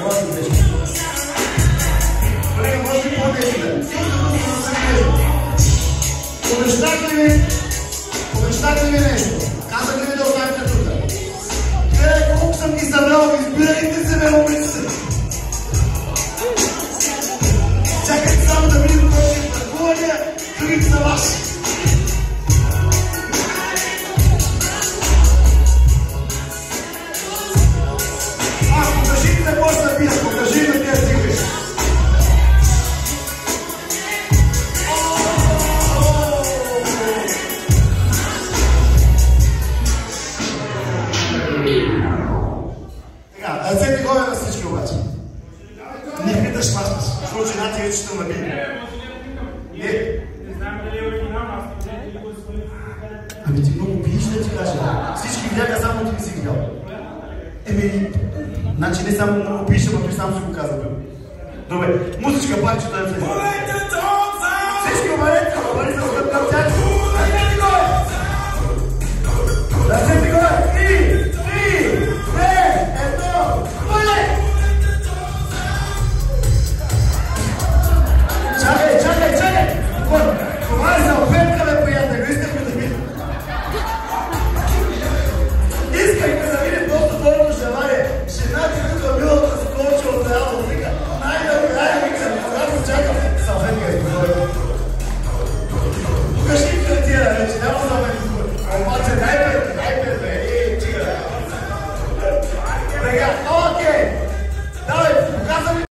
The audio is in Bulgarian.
Ела си беше. Колега, може ли по-тежи да? Обещах ли ви нещо? Казах ли ви да останете тук? Колко съм ги събрал, избирайте се, бе, момичета! Чакайте само да видим този паркувания, другите са ваши! Покажите какво ще напият, покажи на тия цигли! Ръцете горе на всички обаче. Не питаш масташ, защото жена ти вече ще наби. Не. Не знам дали е оригинал, аз не знам дали го свали. Ами ти много пиеш да ти кажа. Всички видяха, само ти не си видял. Значи не само много пиеш, ама той сам си го каза. Добре, музичка пак, че той е влезе. Всички обарете, обарете с къпкавчачи.